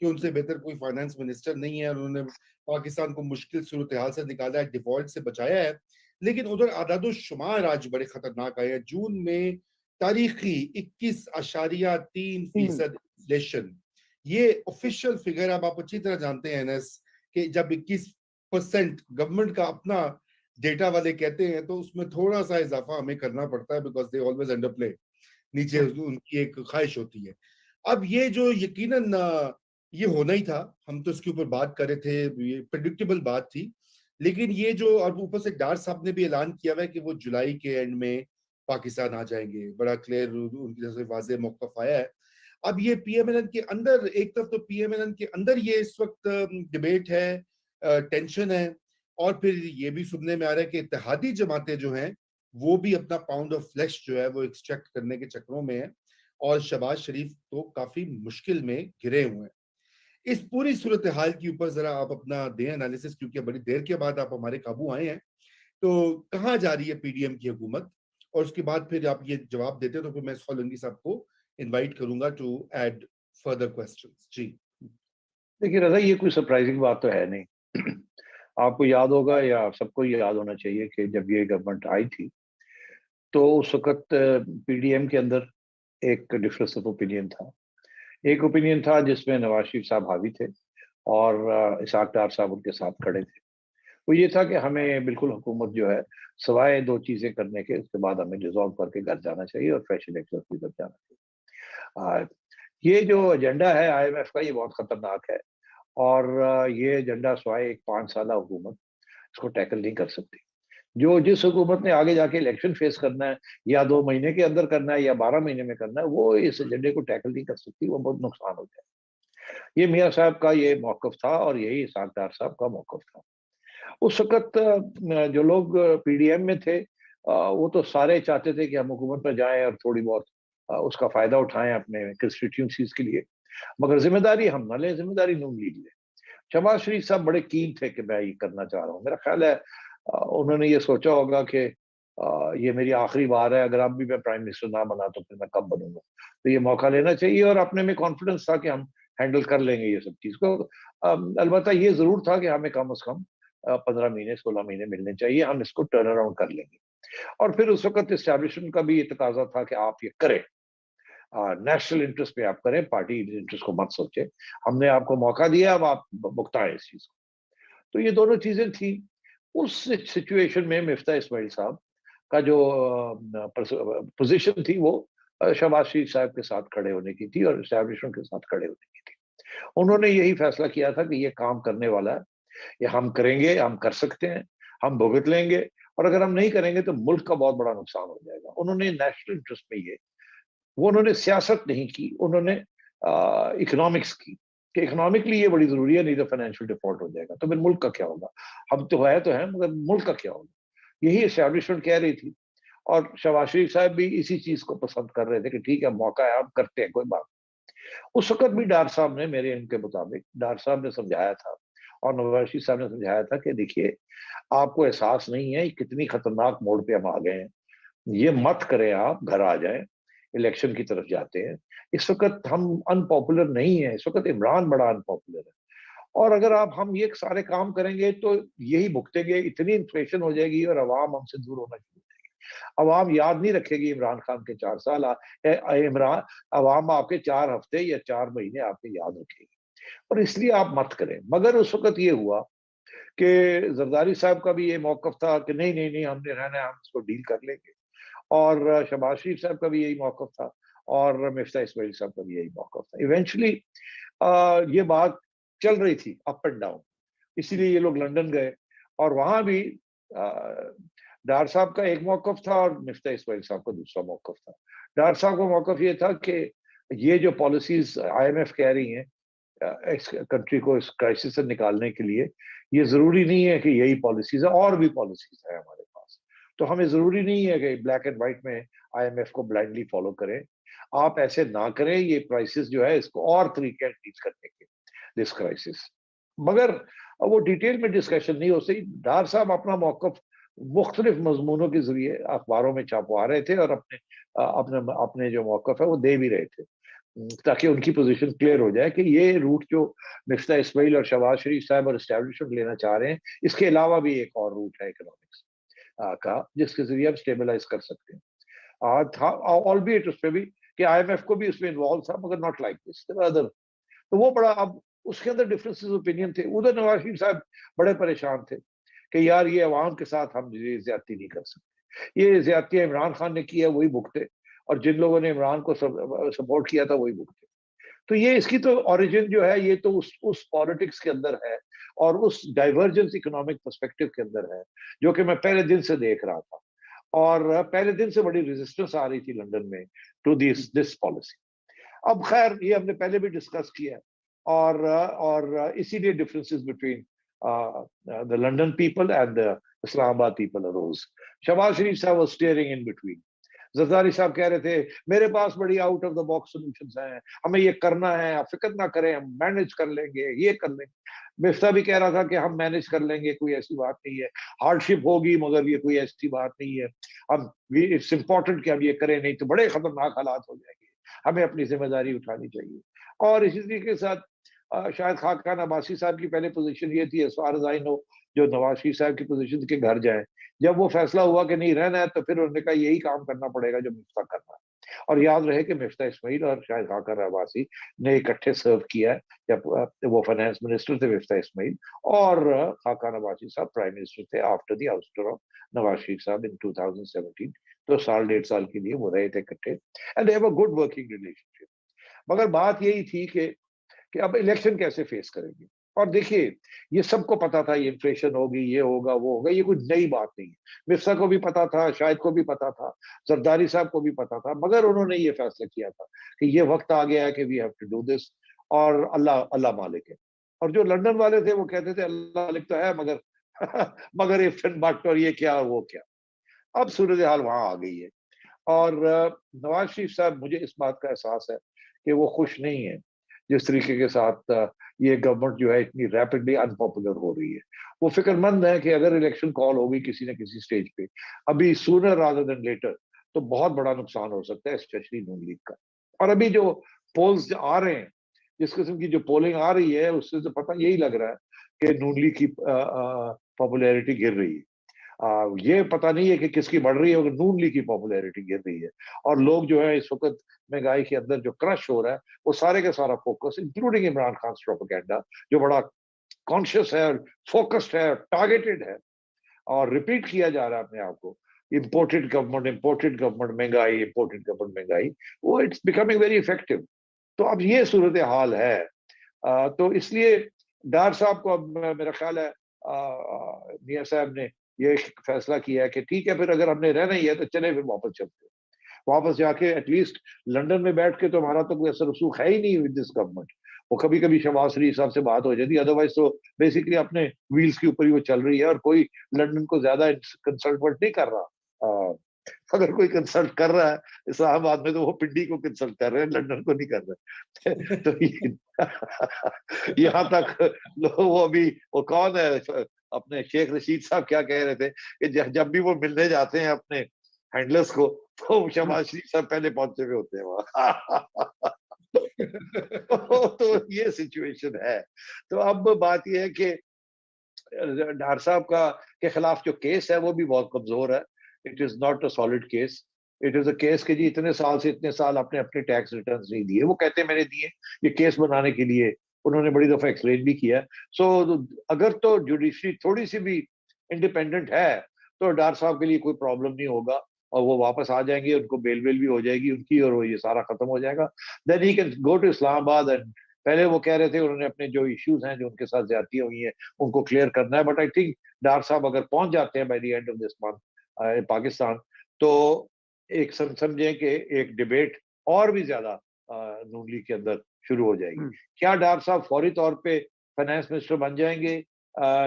کہ ان سے بہتر کوئی فائنانس منسٹر نہیں ہے اور انہوں نے پاکستان کو مشکل صورتحال سے نکالا ہے، ڈیفالٹ سے بچایا ہے۔ لیکن ادھر اعداد و شمار آج بڑے خطرناک آئے ہیں۔ جون میں تاریخی 21.3% انفلیشن، یہ آفیشیل فگر اب آپ اچھی طرح جانتے ہیں انس کہ جب 21% گورنمنٹ کا اپنا ڈیٹا والے کہتے ہیں تو اس میں تھوڑا سا اضافہ ہمیں کرنا پڑتا ہے، بیکاز دے آلویز انڈر پلے، نیچے ان کی ایک خواہش ہوتی ہے۔ اب یہ جو یقیناً یہ ہونا ہی تھا، ہم تو اس کے اوپر بات کر رہے تھے، یہ پریڈکٹیبل بات تھی، لیکن یہ جو اور اوپر سے ڈار صاحب نے بھی اعلان کیا ہوا ہے کہ وہ جولائی کے اینڈ میں پاکستان آ جائیں گے، بڑا کلیئر ان کی طرف سے واضح موقف آیا ہے۔ اب یہ پی ایم این این کے اندر، ایک طرف تو پی ایم این این کے اندر یہ اس وقت ڈیبیٹ ہے، ٹینشن ہے، اور پھر یہ بھی سننے میں آ رہا ہے کہ اتحادی جماعتیں جو ہیں وہ بھی اپنا پاؤنڈ آف فلیش جو ہے وہ ایکسٹریکٹ کرنے کے چکروں میں ہیں، اور شہباز شریف تو کافی مشکل میں گھرے ہوئے ہیں۔ اس پوری صورتحال کے اوپر ذرا آپ اپنا دیں انالیسس، کیونکہ بڑی دیر کے بعد آپ ہمارے قابو آئے ہیں، تو کہاں جا رہی ہے پی ڈی ایم کی حکومت؟ اور اس کے بعد پھر آپ یہ جواب دیتے ہیں تو پھر میں سولنگی صاحب کو انوائٹ کروں گا ٹو ایڈ فردر کوسچنز۔ جی دیکھیے رضا، یہ کوئی سرپرائزنگ بات تو ہے نہیں۔ آپ کو یاد ہوگا یا سب کو یاد ہونا چاہیے کہ جب یہ گورنمنٹ آئی تھی تو اس وقت پی ڈی ایم کے اندر ایک ڈفرینس آف اوپینین تھا۔ ایک اوپینین تھا جس میں نواز شریف صاحب حاوی تھے اور اسحاق ڈار صاحب ان کے ساتھ کھڑے تھے۔ وہ یہ تھا کہ ہمیں بالکل حکومت جو ہے سوائے دو چیزیں کرنے کے، اس کے بعد ہمیں ڈیزالو کر کے گھر جانا چاہیے اور فریش الیکشن کی طرف جانا چاہیے۔ یہ جو ایجنڈا ہے IMF کا یہ بہت خطرناک ہے، اور یہ ایجنڈا سوائے ایک 5 سالہ حکومت اس کو ٹیکل نہیں کر سکتی۔ جس حکومت نے آگے جا کے الیکشن فیس کرنا ہے، یا 2 مہینے کے اندر کرنا ہے یا 12 مہینے میں کرنا ہے، وہ اس ایجنڈے کو ٹیکل نہیں کر سکتی، وہ بہت نقصان ہو جائے۔ یہ میاں صاحب کا یہ موقف تھا اور یہی اسحاق ڈار صاحب کا موقف تھا۔ اس وقت جو لوگ PDM میں تھے وہ تو سارے چاہتے تھے کہ ہم حکومت پر جائیں اور تھوڑی بہت اس کا فائدہ اٹھائیں اپنے کنسٹیٹیوئنسیز کے لیے، مگر ذمہ داری ہم نہ لیں، ذمہ داری نون لیگ لے۔ شہباز شریف صاحب بڑے کین تھے کہ میں یہ کرنا چاہ رہا ہوں، میرا خیال ہے انہوں نے یہ سوچا ہوگا کہ یہ میری آخری بار ہے، اگر اب بھی میں پرائم منسٹر نہ بنا تو پھر میں کب بنوں گا، تو یہ موقع لینا چاہیے، اور اپنے میں کانفیڈنس تھا کہ ہم ہینڈل کر لیں گے یہ سب چیز کو۔ البتہ یہ ضرور تھا کہ ہمیں کم از کم 15 مہینے 16 مہینے ملنے چاہیے، ہم اس کو ٹرن اراؤنڈ کر لیں گے۔ اور پھر اس وقت اسٹیبلشمنٹ کا بھی یہ تقاضا تھا کہ آپ یہ کریں، نیشنل انٹرسٹ پہ آپ کریں، پارٹی انٹرسٹ کو مت سوچیں، ہم نے آپ کو موقع دیا، اب آپ بھگتائیں اس چیز کو۔ تو یہ دونوں چیزیں تھیں۔ اس سچویشن میں مفتاح اسماعیل صاحب کا جو پوزیشن تھی وہ شہباز شریف صاحب کے ساتھ کھڑے ہونے کی تھی اور اسٹیبلشمنٹ کے ساتھ کھڑے ہونے کی تھی۔ انہوں نے یہی فیصلہ کیا تھا کہ یہ کام کرنے والا ہے، یہ ہم کریں گے، ہم کر سکتے ہیں، ہم بھگت لیں گے، اور اگر ہم نہیں کریں گے تو ملک کا بہت بڑا نقصان ہو جائے گا۔ انہوں نے نیشنل انٹرسٹ میں انہوں نے سیاست نہیں کی، انہوں نے اکنامکس کی، کہ اکنامکلی یہ بڑی ضروری ہے، نہیں تو فائنینشیل ڈیفالٹ ہو جائے گا، تو پھر ملک کا کیا ہوگا؟ ہم تو ہیں مگر ملک کا کیا ہوگا؟ یہی اسٹیبلشمنٹ کہہ رہی تھی، اور شہباز شریف صاحب بھی اسی چیز کو پسند کر رہے تھے کہ ٹھیک ہے، موقع ہے، آپ کرتے ہیں، کوئی بات۔ اس وقت بھی ڈار صاحب نے، میرے ان کے مطابق ڈار صاحب نے سمجھایا تھا اور نواز شریف صاحب نے سمجھایا تھا کہ دیکھیے، آپ کو احساس نہیں ہے کتنی خطرناک موڑ پہ ہم آ گئے ہیں، یہ مت کریں، آپ گھر آ جائیں، الیکشن کی طرف جاتے ہیں۔ اس وقت ہم ان پاپولر نہیں ہیں، اس وقت عمران بڑا ان پاپولر ہے، اور اگر آپ ہم یہ سارے کام کریں گے تو یہی بھگتیں گے، اتنی انفلیشن ہو جائے گی اور عوام ہم سے دور ہونا شروع ہو جائے گی۔ عوام یاد نہیں رکھے گی عمران خان کے 4 سال، عمران عوام آپ کے 4 ہفتے یا 4 مہینے آپ کے یاد رکھے گی، اور اس لیے آپ مت کریں۔ مگر اس وقت یہ ہوا کہ زرداری صاحب کا بھی یہ موقف تھا کہ نہیں نہیں نہیں، ہم نے رہنا ہے، ہم اس کو ڈیل کر لیں گے، اور شہباز شریف صاحب کا بھی یہی موقف تھا، اور مفتاح اسماعیل صاحب کا بھی یہی موقف تھا۔ ایونچولی یہ بات چل رہی تھی اپ اینڈ ڈاؤن، اسی لیے یہ لوگ لندن گئے، اور وہاں بھی ڈار صاحب کا ایک موقف تھا اور مفتاح اسماعیل صاحب کا دوسرا موقف تھا۔ ڈار صاحب کا موقف یہ تھا کہ یہ جو پالیسیز IMF کہہ رہی ہیں اس کنٹری کو اس کرائسس سے نکالنے کے لیے، یہ ضروری نہیں ہے کہ یہی پالیسیز ہے، اور بھی پالیسیز ہیں ہمارے پاس، تو ہمیں ضروری نہیں ہے کہ بلیک اینڈ وائٹ میں IMF کو بلائنڈلی فالو کریں، آپ ایسے نہ کریں، یہ کرائسس جو ہے اس کو اور طریقے ٹیچ کرنے کے، دس کرائسس۔ مگر وہ ڈیٹیل میں ڈسکشن نہیں ہو سکی۔ ڈار صاحب اپنا موقف مختلف مضمونوں کے ذریعے اخباروں میں چھپوا رہے تھے، اور اپنے جو موقف ہے وہ دے بھی رہے تھے، تاکہ ان کی پوزیشن کلیئر ہو جائے کہ یہ روٹ جو مفتاح اسماعیل اور شہباز شریف صاحب اور اسٹیبلشمنٹ لینا چاہ رہے ہیں، اس کے علاوہ بھی ایک اور روٹ ہے اکنامکس کا، جس کے ذریعے ہم اسٹیبلائز کر سکتے ہیں۔ آل بی اٹ اس پہ بھی کہ IMF کو بھی اس میں انوالو تھا، مگر ناٹ لائک دس ادر، تو وہ بڑا، اب اس کے اندر ڈفرینسز اوپینین تھے۔ ادھر نواز شریف صاحب بڑے پریشان تھے کہ یار یہ عوام کے ساتھ ہم یہ زیادتی نہیں کر سکتے، یہ زیادتی عمران خان نے کی ہے وہی بھگتے، اور جن لوگوں نے عمران کو سپورٹ کیا تھا وہی بھگتے۔ تو یہ اس کی تو اوریجن جو ہے، یہ تو اس پالیٹکس کے اندر ہے، اور اس ڈائیورجنس اکنامک پرسپیکٹو کے اندر ہے، جو کہ میں پہلے دن سے دیکھ رہا تھا، اور پہلے دن سے بڑی ریزسٹنس آ رہی تھی لندن میں ٹو دس پالیسی۔ اب خیر یہ ہم نے پہلے بھی ڈسکس کیا، اور اسی لیے differences between the London people and the Islamabad people arose. Shehbaz Sharif صاحب was steering in between. Zardari صاحب کہہ رہے تھے میرے پاس بڑی out of the box solutions ہیں، ہمیں یہ کرنا ہے، آپ فکر نہ کریں، ہم مینج کر لیں گے، یہ کر لیں گے۔ مفتاح بھی کہہ رہا تھا کہ ہم مینج کر لیں گے، کوئی ایسی بات نہیں ہے، ہارڈ شپ ہوگی مگر یہ کوئی ایسی بات نہیں ہے، اب اٹس امپورٹنٹ کہ ہم یہ کریں، نہیں تو بڑے خطرناک حالات ہو جائیں گے، ہمیں اپنی ذمہ داری اٹھانی چاہیے۔ اور اسی طریقے کے ساتھ شاید خاقان عباسی صاحب کی پہلے پوزیشن یہ تھی، as far as I know، جو نواز شریف صاحب کی پوزیشن تھی کہ گھر جائیں۔ جب وہ فیصلہ ہوا کہ نہیں رہنا ہے، تو پھر انہوں نے کہا یہی کام کرنا پڑے گا جو مفتاح کرنا ہے۔ اور یاد رہے کہ مفتاح اسماعیل اور شاید خاقان عباسی نے اکٹھے سرو کیا ہے، جب وہ فائنانس منسٹر تھے مفتاح اسماعیل، اور خاقان عباسی صاحب پرائم منسٹر تھے after the آؤسٹر of Nawaz Sharif صاحب ان 2017۔ تو سال 1.5 سال کے لیے وہ رہے تھے اکٹھے، and they have a good working relationship. مگر بات یہی تھی کہ اب الیکشن کیسے فیس کریں گے. اور دیکھیے یہ سب کو پتا تھا یہ انفلیشن ہوگی، یہ ہوگا وہ ہوگا، یہ کوئی نئی بات نہیں ہے. مرزا کو بھی پتا تھا، شاہد کو بھی پتا تھا، زرداری صاحب کو بھی پتا تھا، مگر انہوں نے یہ فیصلہ کیا تھا کہ یہ وقت آ گیا ہے کہ we have to do this, اور اللہ مالک ہے. اور جو لندن والے تھے وہ کہتے تھے اللہ مالک تو ہے مگر if and but اور یہ کیا وہ کیا. اب صورتحال وہاں آ گئی ہے، اور نواز شریف صاحب مجھے اس بات کا احساس ہے کہ وہ خوش نہیں ہے جس طریقے کے ساتھ یہ گورنمنٹ جو ہے اتنی ریپڈلی ان پاپولر ہو رہی ہے. وہ فکر مند ہے کہ اگر الیکشن کال ہوگی کسی نہ کسی سٹیج پہ ابھی سونر رادر دین لیٹر تو بہت بڑا نقصان ہو سکتا ہے اسپیشلی نون لیگ کا. اور ابھی جو پولز آ رہے ہیں، جس قسم کی جو پولنگ آ رہی ہے، اس سے تو پتہ یہی لگ رہا ہے کہ نون لیگ کی پاپولیرٹی گر رہی ہے. یہ پتہ نہیں ہے کہ کس کی بڑھ رہی ہے، نون لیگ کی پاپولیرٹی گر رہی ہے. اور لوگ جو ہے اس وقت مہنگائی کے اندر جو کرش ہو رہا ہے وہ سارے کا سارا focus including Imran Khan propaganda جو بڑا کانشیس ہے، فوکسڈ ہے، ٹارگیٹڈ ہے، اور ریپیٹ کیا جا رہا ہے اپنے آپ کو امپورٹڈ گورنمنٹ مہنگائی، امپورٹڈ گورنمنٹ مہنگائی، وہ اٹس بیکمنگ ویری افیکٹو. تو اب یہ صورتحال ہے. تو اس لیے ڈار صاحب کو اب میرا خیال ہے میاں صاحب نے یہ فیصلہ کیا ہے کہ ٹھیک ہے پھر اگر ہم نے رہنا ہی ہے تو چلے پھر واپس چلتے ہیں، واپس جا کے ایٹ لیسٹ لنڈن میں بیٹھ کے تو ہمارا تو کوئی اثر رسوخ ہے ہی نہیں ود دس گورنمنٹ. وہ کبھی کبھی شہباز شریف صاحب سے بات ہو جاتی، ادروائز تو بیسیکلی اپنے ویلز کے اوپر ہی وہ چل رہی ہے، اور کوئی لنڈن کو زیادہ کنسلٹ نہیں کر رہا. اگر کوئی کنسلٹ کر رہا ہے اسلام آباد میں تو وہ پنڈی کو کنسلٹ کر رہے ہیں، لنڈن کو نہیں کر رہے. تو یہاں تک وہ ابھی وہ کون ہے اپنے شیخ رشید صاحب کیا کہہ رہے تھے کہ جب بھی وہ ملنے جاتے ہیں اپنے ہینڈلرز کو تو شہباز شریف صاحب پہلے پہنچے ہوئے ہوتے ہیں وہاں. تو یہ سچویشن ہے. تو اب بات یہ ہے کہ ڈار صاحب کا کے خلاف جو کیس ہے وہ بھی بہت کمزور ہے. It is not a solid case. It is a case کہ جی اتنے سال سے اتنے سال آپ نے اپنے ٹیکس ریٹرنز نہیں دیے. وہ کہتے ہیں میں نے دیے. یہ کیس بنانے کے لیے انہوں نے بڑی دفعہ ایکسپلین بھی کیا. سو اگر تو جوڈیشری تھوڑی سی بھی انڈیپینڈنٹ ہے تو ڈار صاحب کے لیے کوئی پرابلم نہیں ہوگا، اور وہ واپس آ جائیں گے، ان کو بیل بھی ہو جائے گی ان کی، اور وہ یہ سارا ختم ہو جائے گا. دین ہی کین گو ٹو اسلام آباد. اینڈ پہلے وہ کہہ رہے تھے انہوں نے اپنے جو ایشوز ہیں جو ان کے ساتھ زیادتیاں ہوئی ہیں ان کو کلیئر کرنا ہے. بٹ آئی تھنک ڈار صاحب اگر پہنچ جاتے ہیں by the end of this month Pakistan تو ایک سمجھیں کہ ایک ڈبیٹ اور بھی زیادہ نون لیگ کے اندر شروع ہو جائے گی. کیا ڈار صاحب فوری طور پہ فائنانس منسٹر بن جائیں گے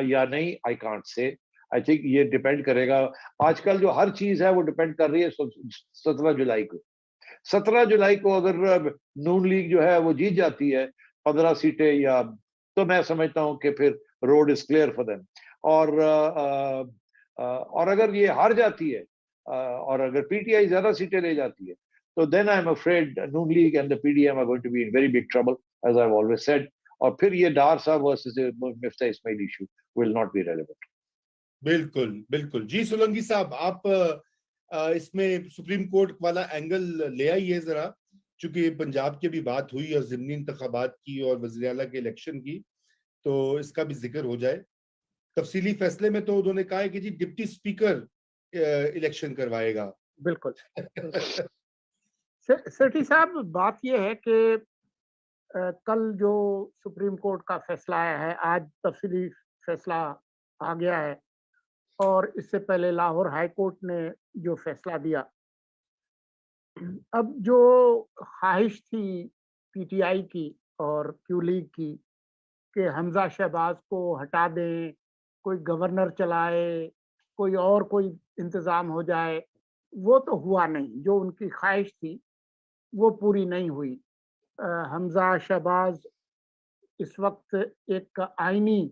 یا نہیں، آئی کانٹ سے. آئی تھنک یہ ڈپینڈ کرے گا. آج کل جو ہر چیز ہے وہ ڈپینڈ کر رہی ہے 17 جولائی کو. 17 جولائی کو اگر نون لیگ جو ہے وہ جیت جاتی ہے 15 سیٹیں یا، تو میں سمجھتا ہوں کہ پھر road is clear for them. اور اگر یہ ہار جاتی ہے اور اگر پی ٹی آئی زیادہ سیٹیں لے جاتی ہے تو then I am afraid Noon league and the PDM are going to be in very big trouble as I've always said. اور پھر یہ ڈار صاحب versus Miftah Ismail issue will not be relevant. بالکل بالکل. جی سولنگی صاحب، آپ اس میں سپریم کورٹ والا اینگل لے آئیے ذرا، چونکہ پنجاب کی بھی بات ہوئی اور ضمنی انتخابات کی اور وزیر اعلیٰ کے الیکشن کی، تو اس کا بھی ذکر ہو جائے. تفصیلی فیصلے میں تو انہوں نے کہا ہے کہ جی ڈپٹی اسپیکر الیکشن کروائے گا. بالکل. سیٹھی صاحب، بات یہ ہے کہ کل جو سپریم کورٹ کا فیصلہ آیا ہے، آج تفصیلی فیصلہ آ گیا ہے، اور اس سے پہلے لاہور ہائی کورٹ نے جو فیصلہ دیا. اب جو خواہش تھی پی ٹی آئی کی اور کیو لیگ کی کہ حمزہ شہباز کو ہٹا دیں، کوئی گورنر چلائے، کوئی انتظام ہو جائے، وہ تو ہوا نہیں. جو ان کی خواہش تھی وہ پوری نہیں ہوئی. حمزہ شہباز اس وقت ایک آئینی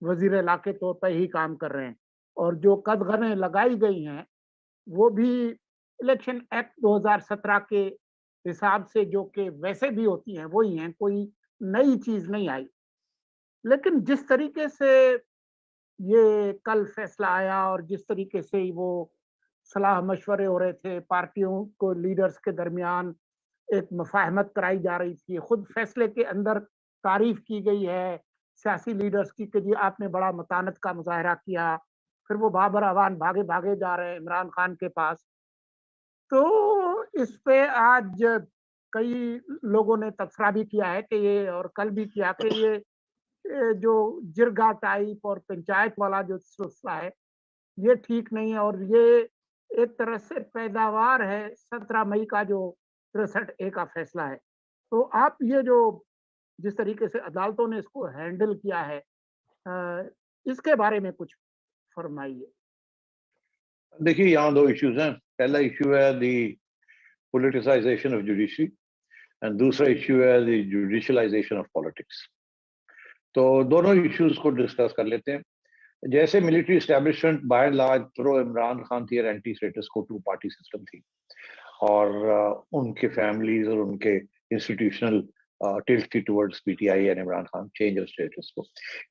وزیر اعلیٰ کے طور پر ہی کام کر رہے ہیں، اور جو قدغنیں لگائی گئی ہیں وہ بھی الیکشن ایکٹ 2017 کے حساب سے جو کہ ویسے بھی ہوتی ہیں وہی ہیں، کوئی نئی چیز نہیں آئی. لیکن جس طریقے سے یہ کل فیصلہ آیا اور جس طریقے سے وہ صلاح مشورے ہو رہے تھے، پارٹیوں کو لیڈرز کے درمیان ایک مفاہمت کرائی جا رہی تھی، خود فیصلے کے اندر تعریف کی گئی ہے سیاسی لیڈرز کی کہ جی آپ نے بڑا متانت کا مظاہرہ کیا، پھر وہ بابر اعوان بھاگے جا رہے ہیں عمران خان کے پاس. تو اس پہ آج کئی لوگوں نے تبصرہ بھی کیا ہے کہ یہ، اور کل بھی کیا، کہ یہ جو جرگا ٹائپ اور پنچایت والا جو سلسلہ ہے یہ ٹھیک نہیں ہے، اور یہ ایک طرح سے پیداوار ہے 17 مئی کا جو 63A کا فیصلہ ہے. تو آپ یہ جو جس طریقے سے عدالتوں نے اس کو ہینڈل کیا ہے، اس کے بارے میں کچھ فرمائیے. دیکھیے یہاں دو ایشوز ہیں. پہلا ایشو ہے دی پولیٹیسائزیشن آف جوڈیشری اینڈ دوسرا ایشو ہے دی جوڈیشلائزیشن آف پالیٹکس. تو دونوں ایشوز کو ڈسکس کر لیتے ہیں. جیسے military establishment by and large pro Imran Khan تھی اور اینٹی اسٹیٹس کو 2 پارٹی سسٹم تھی، اور ان کے فیملیز اور ان کے انسٹیٹیوشنل ٹلٹ تھی towards P T I and Imran Khan change of states کو.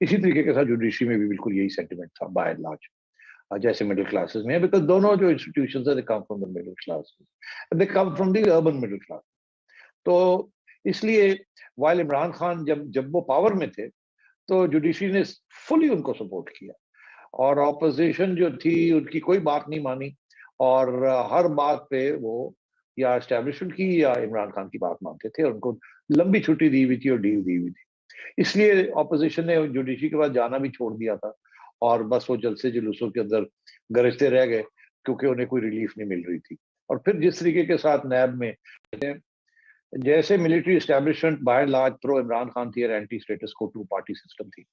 اسی طریقے کے ساتھ جوڈیشری میں بھی بالکل یہی سینٹیمنٹ تھا بائی اینڈ لارج، جیسے مڈل کلاسز میں، بیکاز دونوں جو انسٹیٹیوشنز ہیں they come from the middle class, they come from the urban middle class. تو اس لیے وائل عمران خان جب وہ پاور میں تھے تو جوڈیشری نے فلی ان کو سپورٹ کیا، اور اپوزیشن جو تھی ان کی کوئی بات نہیں مانی، اور ہر بات پہ وہ یا اسٹیبلشمنٹ کی یا عمران خان کی بات مانتے تھے، اور ان کو لمبی چھٹی دی ہوئی تھی اور ڈیل دی ہوئی تھی. اس لیے اپوزیشن نے جوڈیشری کے بعد جانا بھی چھوڑ دیا تھا، اور بس وہ جلسے جلوسوں کے اندر گرجتے رہ گئے کیونکہ انہیں کوئی ریلیف نہیں مل رہی تھی. اور پھر جس طریقے کے ساتھ نیب میں جیسے military establishment by and large pro Imran Khan تھی اور اینٹی اسٹیٹس کو 2 پارٹی سسٹم تھی،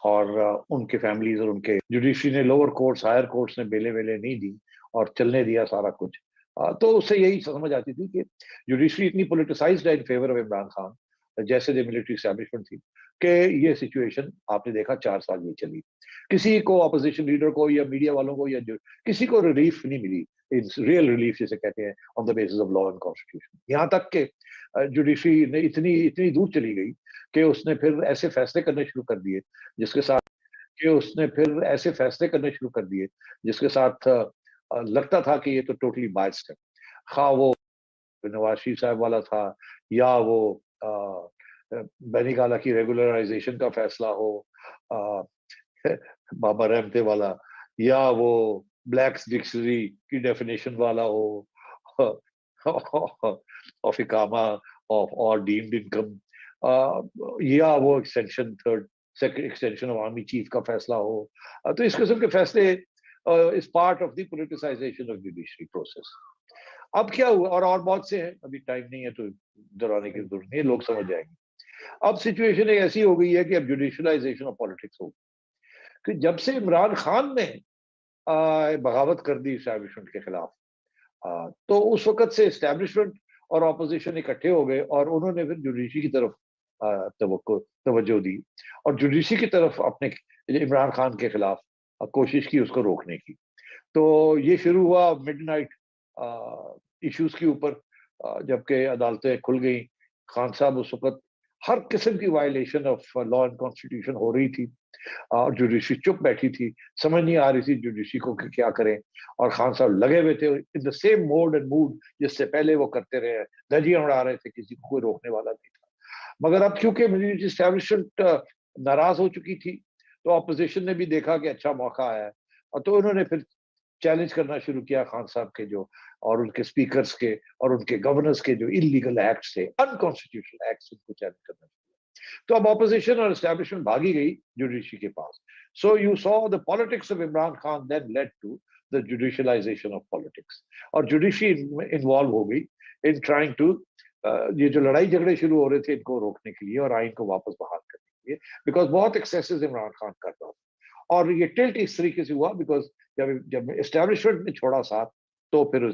اور ان کے فیملیز اور ان کے جوڈیشری نے لوور کورٹس ہائر کورٹس نے بیلے ویلے نہیں دی اور چلنے دیا سارا کچھ. تو اس سے یہی سمجھ آتی تھی کہ جوڈیشری اتنی پولیٹیسائزڈ ہے in favour of Imran Khan جیسے دی ملٹری اسٹیبلشمنٹ تھی کہ یہ سچویشن آپ نے دیکھا 4 سال یہ چلی. کسی کو اپوزیشن لیڈر کو یا میڈیا والوں کو یا کسی کو ریلیف نہیں ملی، ریئل ریلیف جسے کہتے ہیں on the basis of law and constitution. یہاں تک کہ جوڈیشری نے اتنی دور چلی گئی کہ اس نے پھر ایسے فیصلے کرنے شروع کر دیے جس کے ساتھ لگتا تھا کہ یہ تو ٹوٹلی بائسڈ ہے، خواہ وہ نواز شریف صاحب والا تھا، یا وہ بینی گالا کی ریگولرائزیشن کا فیصلہ ہو، بابا رحمتے والا، یا وہ بلیکس ڈکشنری کی ڈیفینیشن والا ہو آف اقامہ آف اور ڈیمڈ انکم، یا وہ ایکسٹینشن آف آرمی چیف کا فیصلہ ہو. تو اس قسم کے فیصلے اس part of the politicisation of judiciary process. اب کیا ہوا، اور بہت سے ہیں، ابھی ٹائم نہیں ہے تو دہرانے کی ضرورت نہیں ہے، لوگ سمجھ جائیں گے. اب سچویشن ایک ایسی ہو گئی ہے کہ اب جوڈیشلائزیشن آف پالیٹکس ہو کہ جب سے عمران خان نے بغاوت کر دی اسٹیبلشمنٹ کے خلاف، تو اس وقت سے اسٹیبلشمنٹ اور اپوزیشن اکٹھے ہو گئے، اور انہوں نے پھر جوڈیشری کی طرف توجہ دی، اور جوڈیشری کی طرف اپنے عمران خان کے خلاف کوشش کی اس کو روکنے کی. تو یہ شروع ہوا مڈ نائٹ ایشوز کے اوپر، جبکہ عدالتیں کھل گئیں. خان صاحب اس وقت ہر قسم کی violation of law and constitution ہو رہی تھی، اور جوڈیشری چپ بیٹھی تھی، سمجھ نہیں آ رہی تھی جوڈیشری کو کہ کیا کریں. اور خان صاحب لگے ہوئے تھے in the same mode and mode جس سے پہلے وہ کرتے رہے، دھجیاں اڑا رہے تھے، کسی کو کوئی روکنے والا نہیں تھا. مگر اب کیونکہ ملٹری اسٹیبلشمنٹ ناراض ہو چکی تھی تو اپوزیشن نے بھی دیکھا کہ اچھا موقع آیا ہے، اور تو انہوں نے پھر چیلنج کرنا شروع کیا خان صاحب کے جو اور ان کے اسپیکرز کے اور ان کے گورنرز کے جو انلیگل ایکٹس تھے، انکانسٹیٹیوشنل ایکٹس، ان کو چیلنج کرنا شروع کیا. تو اب اپوزیشن اور اسٹیبلشمنٹ بھاگی گئی جوڈیشری کے پاس. So you saw the politics of Imran Khan then led to the judicialisation of politics, اور جوڈیشری انوالو ہو گئی ان ٹرائنگ ٹو یہ جو لڑائی جھگڑے شروع ہو رہے تھے ان کو روکنے کے لیے اور آئین کو واپس بحال کرنے کے لیے، بیکاز بہت ایکسیسز عمران خان کر رہا تھا. اور یہ ٹلٹ اس طریقے سے ہوا بیکاز جب اسٹیبلشمنٹ نے چھوڑا ساتھ تو پھر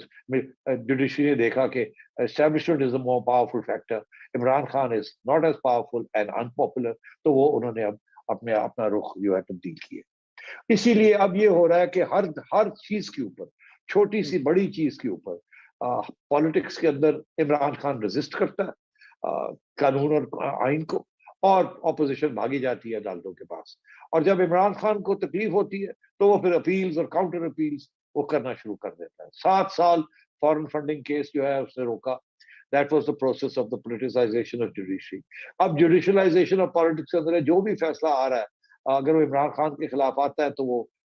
جوڈیشری نے دیکھا کہ establishment is a more powerful factor, Imran Khan is not as powerful and unpopular, تو وہ انہوں نے اب اپنا رخ جو ہے تبدیل کیے. اسی لیے اب یہ ہو رہا ہے کہ ہر چیز کے اوپر، چھوٹی سی بڑی چیز کے اوپر پالیٹکس کے اندر عمران خان ریزسٹ کرتا ہے قانون اور آئین کو، اور اپوزیشن بھاگی جاتی ہے عدالتوں کے پاس. اور جب عمران خان کو تکلیف ہوتی ہے تو وہ پھر اپیلز اور کاؤنٹر اپیلز وہ کرنا شروع کر دیتا ہے. 7 سال فارن فنڈنگ کیس جو ہے اس نے روکا. That was the process of the politicization of judiciary. اب جوڈیشلائزیشن آف پالیٹکس کے اندر جو بھی فیصلہ آ رہا ہے اگر وہ عمران خان کے خلاف آتا ہے تو وہ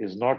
is not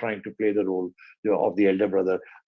trying to play the role of the elder brother।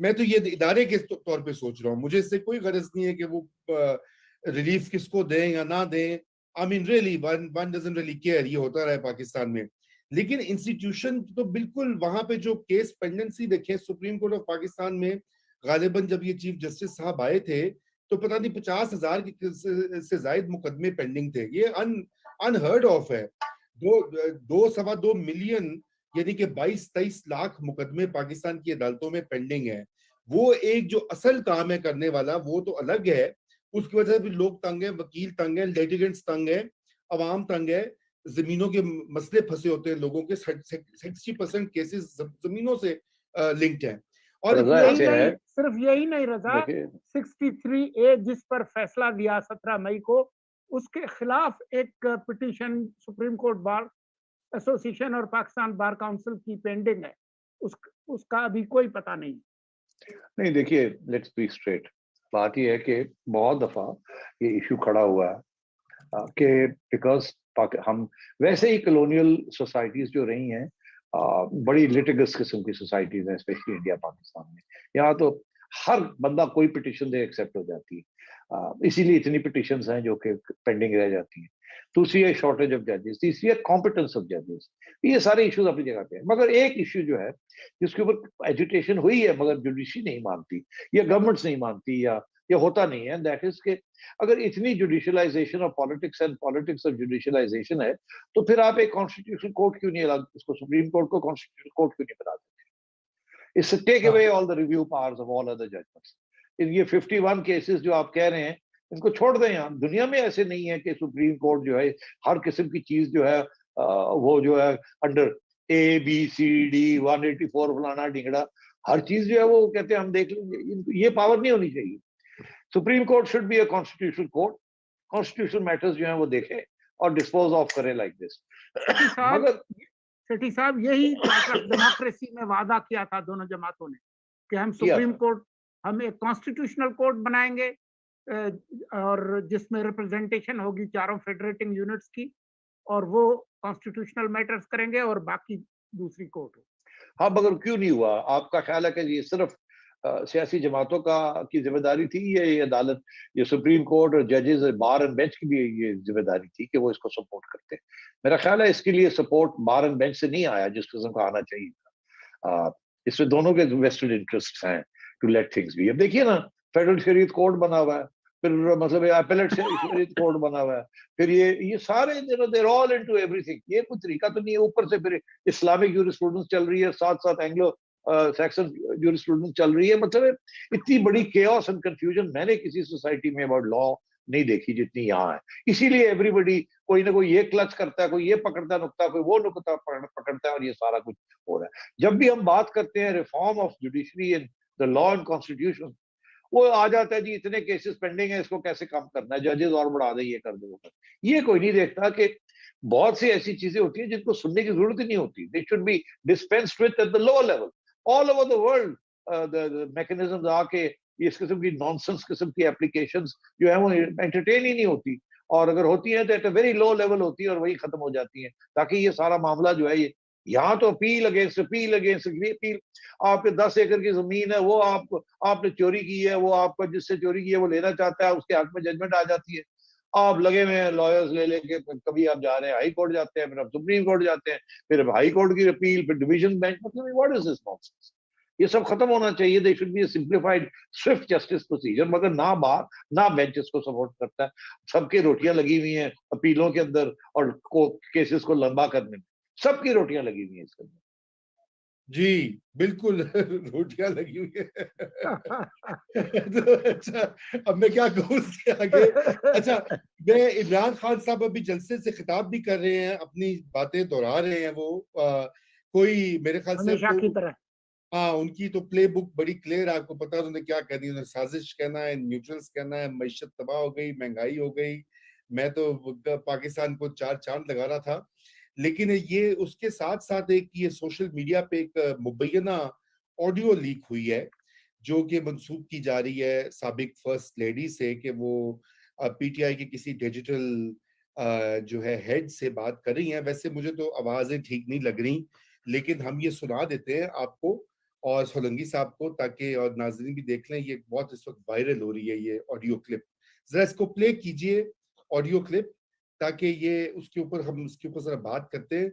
میں تو یہ ادارے کے طور پہ سوچ رہا ہوں, مجھے اس سے کوئی غرض نہیں ہے کہ وہ ریلیف کس کو دیں یا نہ دیں. I mean really one doesn't really care, یہ ہوتا رہا ہے پاکستان میں. لیکن انسٹیٹیوشن تو بالکل وہاں پہ جو کیس پینڈنسی دیکھیں سپریم کورٹ آف پاکستان میں, غالباً جب یہ چیف جسٹس صاحب آئے تھے تو پتہ نہیں 50,000 سے زائد مقدمے پینڈنگ تھے. یہ انہرڈ آف ہے. 2.2 ملین یعنی کہ 22-23 لاکھ مقدمے پاکستان کی عدالتوں میں پینڈنگ ہیں. وہ ایک جو اصل کام ہے کرنے والا وہ تو الگ ہے, اس کی وجہ سے بھی لوگ تنگ ہیں, وکیل تنگ ہیں, لیٹیگنٹس تنگ ہیں, عوام تنگ ہے, زمینوں کے مسئلے پھنسے ہوتے ہیں لوگوں کے. 60% کیسز زمینوں سے لنکڈ ہیں. اور صرف یہی نہیں رضا, 63A جس پر فیصلہ دیا 17 مئی کو, اس کے خلاف ایک petition supreme court bar association اور پاکستان بار کاؤنسل کی پینڈنگ ہے. اس کا ابھی کوئی پتہ نہیں. دیکھیے لیٹس بی اسٹریٹ. بات یہ ہے کہ بہت دفعہ یہ ایشو کھڑا ہوا ہے کہ بیکاز ہم ویسے ہی کلونیل سوسائٹیز جو رہی ہیں, بڑی لیٹیگس قسم کی سوسائٹیز ہیں اسپیشلی انڈیا پاکستان میں. یہاں تو ہر بندہ کوئی پٹیشن دے ایکسیپٹ ہو جاتی ہے, اسی لیے اتنی پٹیشنز ہیں جو کہ پینڈنگ رہ جاتی ہیں. دوسری ہے شارٹیج آف ججز, تیسری ہے کمپیٹنس آف ججز. یہ سارے ایشوز اپنی جگہ پہ ہیں, مگر ایک ایشو جو ہے جس کے اوپر ایجوٹیشن ہوئی ہے مگر جوڈیشری نہیں مانتی یا گورنمنٹس نہیں مانتی یا ہوتا نہیں ہے, دیٹ از کہ اگر اتنی judicialisation of politics and politics of judicialisation ہے تو پھر آپ ایک کانسٹیٹیوشنل کورٹ کیوں نہیں اس کو سپریم کورٹ کو کانسٹیٹیوشنل کورٹ کیوں نہیں بنا دیتے؟ اس سے take away all the review powers of all other judgments. یہ 51 کیسز جو آپ کہہ رہے ہیں ان کو چھوڑ دیں. یہاں دنیا میں ایسے نہیں ہے کہ سپریم کورٹ جو ہے ہر قسم کی چیز جو ہے وہ جو ہے انڈر ABCD 184 فلانا ڈنگڑا ہر چیز جو ہے وہ کہتے ہیں ہم دیکھ لیں گے. یہ پاور نہیں ہونی چاہیے. Supreme court should be a constitutional court. Constitutional matters جو ہیں وہ دیکھیں اور ڈسپوز آف کریں لائک دس. مگر سیٹھی صاحب یہی ڈیموکریسی میں وعدہ کیا تھا دونوں جماعتوں نے کہ ہم سپریم کورٹ ہم ایک کانسٹیٹیوشنل کورٹ بنائیں گے اور جس میں ریپرزنٹیشن ہوگی چاروں فیڈریٹنگ یونٹس کی, اور وہ کانسٹیٹیوشنل میٹرز کریں گے اور باقی دوسری کورٹ ہو. ہاں مگر کیوں نہیں ہوا؟ آپ کا خیال ہے کہ یہ صرف سیاسی جماعتوں کی ذمہ داری تھی یا یہ عدالت, یہ سپریم کورٹ اور ججز بار اینڈ بینچ کی بھی یہ ذمہ داری تھی کہ وہ اس کو سپورٹ کرتے؟ میرا خیال ہے اس کے لیے سپورٹ بار اینڈ بینچ سے نہیں آیا جس قسم کا آنا چاہیے تھا. اس میں دونوں کے ویسٹڈ انٹرسٹ ہیں ٹو لیٹ تھنگز بی. اب دیکھیے نا فیڈرل شریعت کورٹ بنا ہوا ہے, پھر مطلب اپیلیٹ شریعت کورٹ بنا ہوا ہے, پھر یہ سارے they're all into everything. یہ کوئی طریقہ تو نہیں ہے. اوپر سے پھر اسلامک جورسپروڈنس چل رہی ہے, ساتھ ساتھ اینگلو سیکسن جورسپروڈنس چل رہی ہے. مطلب اتنی بڑی chaos and confusion میں نے کسی سوسائٹی میں about law نہیں دیکھی جتنی یہاں ہے. اسی لیے ایوری بڈی کوئی نہ کوئی یہ کلچ کرتا ہے, کوئی یہ پکڑتا ہے نقطہ, کوئی وہ نقطہ پکڑتا ہے, اور یہ سارا کچھ ہو رہا ہے. جب بھی ہم بات کرتے ہیں reform of judiciary and the law and constitution, وہ آ جاتا ہے جی اتنے کیسز پینڈنگ ہیں, اس کو کیسے کم کرنا ہے, ججز اور بڑھا دیں, یہ کر دیں, وہ کر. یہ کوئی نہیں دیکھتا کہ بہت سی ایسی چیزیں ہوتی ہیں جن کو سننے کی ضرورت ہی نہیں ہوتی. They should be dispensed with at the lower level. All over the world the mechanisms آ کے اس قسم کی نانسنس قسم کی اپلیکیشنز جو ہیں وہ انٹرٹین ہی نہیں ہوتی, اور اگر ہوتی ہیں تو at a very low level ہوتی ہے اور وہی ختم ہو جاتی ہیں, تاکہ یہ سارا معاملہ جو ہے یہ یہاں تو اپیل اگینسٹ آپ کے 10 ایکڑ کی زمین ہے, وہ آپ نے چوری کی ہے, وہ آپ کا جس سے چوری کی ہے وہ لینا چاہتا ہے, اس کے حق میں ججمنٹ آ جاتی ہے, آپ لگے ہوئے ہیں لائرز لے کے, کبھی آپ جا رہے ہیں ہائی کورٹ جاتے ہیں, پھر آپ سپریم کورٹ جاتے ہیں, پھر ہائی کورٹ کی اپیل, پھر ڈویژن بینچ. مطلب واٹ از دس نانسنس؟ یہ سب ختم ہونا چاہیے. They should be a simplified swift justice procedure. مگر نہ بار نہ بینچ اس کو سپورٹ کرتا ہے. سب کی روٹیاں لگی ہوئی ہیں اپیلوں کے اندر اور کیسز کو لمبا کرنے میں, سب کی روٹیاں لگی ہوئی ہیں اس کے اندر. جی بالکل روٹیاں لگی ہوئی ہے. اچھا اب میں کیا کہوں اس کے آگے. اچھا میں عمران خان صاحب ابھی جلسے سے خطاب بھی کر رہے ہیں, اپنی باتیں دہرا رہے ہیں, وہ کوئی میرے خیال سے ہمیشہ کی طرح ہاں ان کی تو پلے بک بڑی کلیئر ہے. آپ کو پتا انہوں نے کیا کہہ دیا, انہوں نے سازش کہنا ہے, نیوٹرلز کہنا ہے, معیشت تباہ ہو گئی, مہنگائی ہو گئی. میں تو پاکستان کو 4 چاند لگا رہا تھا. لیکن یہ اس کے ساتھ ساتھ ایک یہ سوشل میڈیا پہ ایک مبینہ آڈیو لیک ہوئی ہے جو کہ منسوب کی جا رہی ہے سابق فرسٹ لیڈی سے کہ وہ پی ٹی آئی کے کسی ڈیجیٹل جو ہے ہیڈ سے بات کر رہی ہیں. ویسے مجھے تو آوازیں ٹھیک نہیں لگ رہی, لیکن ہم یہ سنا دیتے ہیں آپ کو اور سولنگی صاحب کو, تاکہ اور ناظرین بھی دیکھ لیں. یہ بہت اس وقت وائرل ہو رہی ہے یہ آڈیو کلپ. ذرا اس کو پلے کیجئے آڈیو کلپ, تاکہ یہ اس کے اوپر ہم اس کے اوپر ذرا بات کرتے ہیں.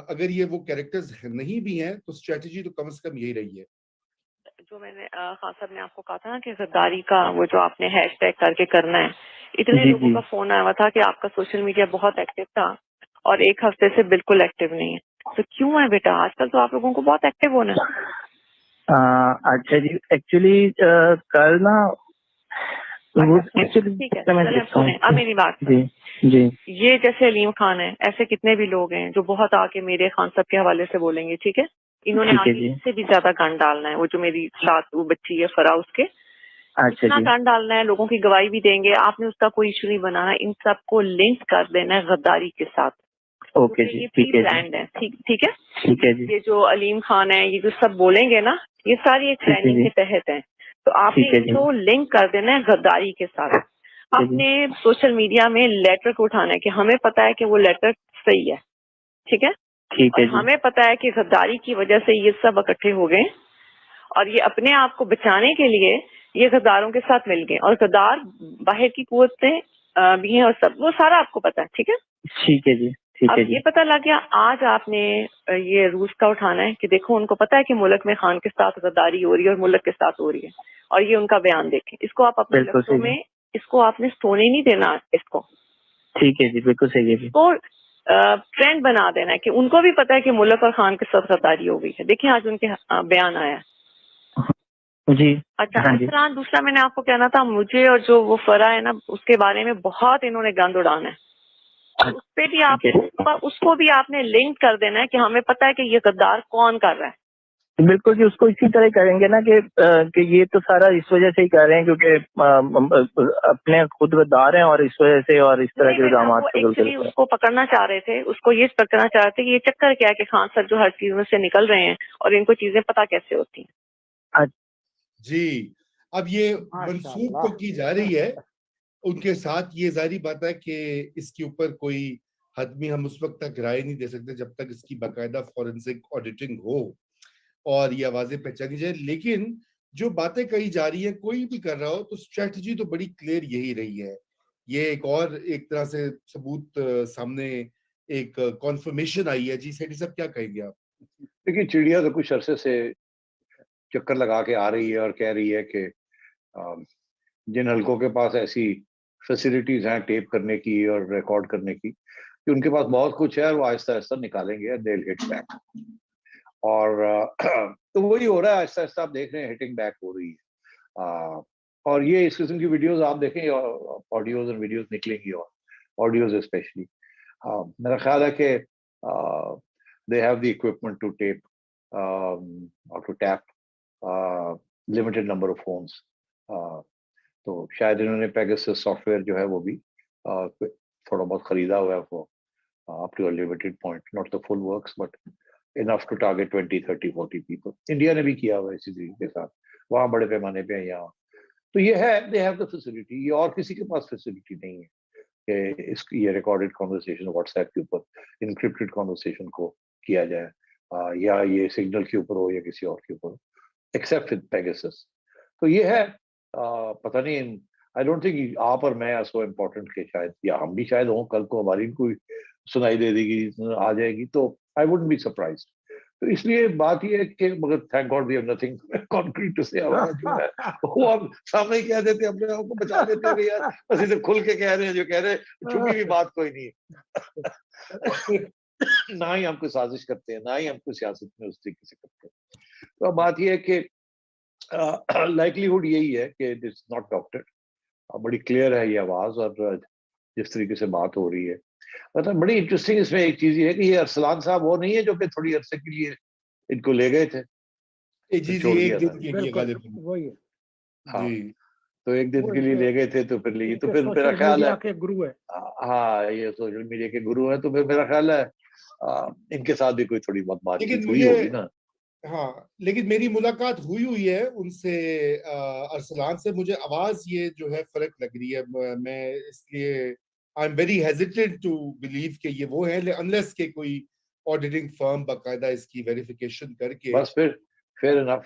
اگر یہ وہ کیریکٹرز نہیں بھی ہیں تو اسٹریٹجی تو کم از کم یہی رہی ہے. جو میں نے خان صاحب نے آپ کو کہا تھا نا کہ غداری کا وہ جو آپ نے ہیش ٹیگ کر کے کرنا ہے, اتنے لوگوں کا فون آیا ہوا تھا کہ آپ کا سوشل میڈیا بہت ایکٹیو تھا اور ایک ہفتے سے بالکل ایکٹیو نہیں ہے. تو کیوں ہے بیٹا؟ آج کل تو آپ لوگوں کو بہت ایکٹیو ہونا ہے. اچھا جی, ایکچولی کل نا ٹھیک ہے, اب میری بات جی جی, یہ جیسے علیم خان ہے, ایسے کتنے بھی لوگ ہیں جو بہت آ کے میرے خان صاحب کے حوالے سے بولیں گے. ٹھیک ہے, انہوں نے آگے اس سے بھی زیادہ گند ڈالنا ہے. وہ جو میری ساتھ وہ بچی ہے فرا, اس کے اتنا گند ڈالنا ہے, لوگوں کی گواہی بھی دیں گے. آپ نے اس کا کوئی ایشو نہیں بنانا, ان سب کو لنک کر دینا ہے غداری کے ساتھ. اوکے جی, یہ پری پلانڈ ہے. ٹھیک ہے, ٹھیک ہے جی. یہ جو علیم خان ہے, یہ جو سب بولیں گے نا, یہ ساری ایک پلاننگ کے تحت ہیں. تو آپ نے ان کو لنک کر دینا ہے غداری کے ساتھ. اپنے سوشل میڈیا میں لیٹر کو اٹھانا ہے کہ ہمیں پتا ہے کہ وہ لیٹر صحیح ہے. ٹھیک ہے, اور ہمیں پتا ہے کہ غداری کی وجہ سے یہ سب اکٹھے ہو گئے, اور یہ اپنے آپ کو بچانے کے لیے یہ غداروں کے ساتھ مل گئے. اور غدار باہر کی قوتیں بھی ہیں اور سب, وہ سارا آپ کو پتا ہے. ٹھیک ہے, ٹھیک ہے جی. اب یہ پتہ لگ گیا. آج آپ نے یہ روس کا اٹھانا ہے کہ دیکھو ان کو پتا ہے کہ ملک میں خان کے ساتھ غداری ہو رہی ہے اور ملک کے ساتھ ہو رہی ہے, اور یہ ان کا بیان دیکھیں. اس کو آپ اپنے لفظوں میں, اس کو آپ نے سونے نہیں دینا اس کو. ٹھیک ہے جی, بالکل صحیح ہے. تو ٹرینڈ بنا دینا ہے کہ ان کو بھی پتا ہے کہ ملک اور خان کے ساتھ غداری ہو گئی ہے. دیکھیں آج ان کے بیان آیا جی. اچھا, اس طرح دوسرا میں نے آپ کو کہنا تھا, مجھے اور جو وہ فرا ہے نا, اس کے بارے میں بہت انہوں نے گند اڑانا ہے. اس پہ بھی آپ اس کو بھی آپ نے لنک کر دینا ہے کہ ہمیں پتا ہے کہ یہ غدار کون کر رہا ہے. بالکل جی, اس کو اسی طرح کریں گے نا کہ یہ تو سارا اس وجہ سے ہی کر رہے ہیں کیونکہ اپنے خود غدار ہیں, اور اس وجہ سے اور اس طرح کے الزامات اس کو پکڑنا چاہ رہے تھے, اس کو یہ پکڑنا چاہ رہے تھے کہ یہ چکر کیا ہے کہ خان صاحب جو ہر چیز میں سے نکل رہے ہیں اور ان کو چیزیں پتہ کیسے ہوتی ہیں. جی, اب یہ منسوخ تو کی جا رہی ہے ان کے ساتھ. یہ ظاہری بات ہے کہ اس کے اوپر کوئی حتمی ہم اس وقت تک رائے نہیں دے سکتے جب تک اس کی باقاعدہ فورنسک آڈیٹنگ ہو اور یہ آوازیں پہچانی جائے. لیکن جو باتیں کہی جا رہی ہیں, کوئی بھی کر رہا ہو, تو اسٹریٹجی تو بڑی کلیئر یہی رہی ہے. یہ ایک طرح سے ثبوت سامنے, ایک کنفرمیشن آئی ہے. جی سیٹھی صاحب کیا کہیں گے آپ؟ دیکھیے, چڑیا تو کچھ عرصے سے چکر لگا کے آ رہی ہے اور کہہ رہی ہے کہ جن حلقوں کے پاس ایسی فیسلٹیز ہیں ٹیپ کرنے کی اور ریکارڈ کرنے کی, کہ ان کے پاس بہت کچھ ہے, وہ آہستہ آہستہ نکالیں گے, they'll hit back. اور تو وہی ہو رہا ہے آہستہ آہستہ. آپ دیکھ رہے ہیں ہٹنگ بیک ہو رہی ہے. اور یہ اس قسم کی ویڈیوز آپ دیکھیں, آڈیوز اور ویڈیوز نکلیں گی, اور آڈیوز اسپیشلی. میرا خیال ہے کہ they have the equipment to tape or to tap limited number of phones. تو شاید انہوں نے پیگاسس سافٹ ویئر جو ہے وہ بھی تھوڑا بہت خریدا ہوا ہے وہ up to a limited point, not the full works but enough to target 20, 30, 40 people. India نے بھی کیا ہوا ہے اسی طریقے کے ساتھ, وہاں بڑے پیمانے پہ ہیں, یہاں تو یہ ہے they have the facility. یہ اور کسی کے پاس فیسلٹی نہیں ہے کہ اس یہ ریکارڈڈ کانورسیشن واٹس ایپ کے اوپر انکرپٹڈ کانورسیشن کو کیا جائے, یا یہ سگنل کے اوپر ہو یا کسی اور کے اوپر, ایکسیپٹ ود پیگاسس. تو یہ ہے, پتہ نہیں, آئی ڈونٹ تھنک آپ اور میں سو امپورٹنٹ کہ شاید, یا ہم بھی شاید ہوں, کل کو ہماری کوئی سنائی دے دے گی, آ جائے گی, تو آئی ووڈنٹ بی سرپرائزڈ. تو اس لیے بات یہ ہے کہ مگر thank God we have nothing concrete to say. ہمارا جو ہے وہ ہم سامنے ہی کہہ دیتے ہیں, اپنے آپ کو بچا لیتے ہیں کہ یار بس اسے کھل کے کہہ رہے ہیں جو کہہ رہے ہیں, چھپی ہوئی بات کوئی نہیں ہے. نہ ہی ہم کوئی سازش کرتے ہیں, نہ ہی ہم کوئی سیاست میں اس طریقے سے کرتے ہیں. تو اب بات یہ ہے کہ لائکلیہڈ یہی ہے کہ اٹس ناٹ ڈاکٹر. بڑی کلیئر ہے یہ آواز, اور جس طریقے سے بات ہو رہی ہے. مطلب بڑی انٹرسٹنگ اس میں ایک چیز یہ ہے کہ یہ ارسلان صاحب وہ نہیں ہے جو کہ تھوڑی عرصے کے لیے ان کو لے گئے تھے. جی جی, ایک دن کے لیے غالباً, وہی ہاں, تو ایک دن کے لیے لے گئے تھے, تو پھر لے, تو پھر میرا سوشل خیال میڈیا ہے کے گرو ہے. ہاں, یہ سوشل میڈیا کے گرو ہیں, تو پھر میرا خیال ہے ان کے ساتھ بھی کوئی تھوڑی بہت بات چیت ہوئی ہوگی نا. ہاں, لیکن میری ملاقات ہوئی ہے ان سے, ارسلان سے. مجھے آواز یہ جو ہے فرق لگ رہی ہے, میں اس لیے I am very hesitant to believe کہ یہ وہ ہے, انلیس کہ کوئی آڈیٹنگ فرم باقاعدہ اس کی ویریفیکیشن کر کے. بس fair enough,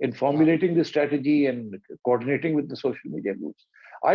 in formulating the strategy and coordinating with the social media groups. I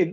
in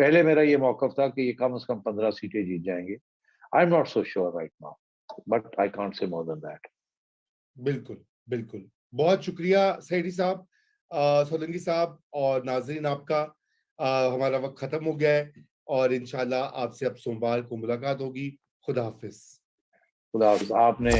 پہلے میرا یہ موقف تھا کہ یہ کم از کم 15 سیٹیں جیت جائیں گے. I am not so sure right now but I can't say more then that. بالکل بالکل. بہت شکریہ سیٹھی صاحب, سولنگی صاحب اور ناظرین آپ کا. ہمارا وقت ختم ہو گیا ہے اور انشاءاللہ آپ سے اب سوموار کو ملاقات ہوگی. خدا حافظ. خدا حافظ. آپ نے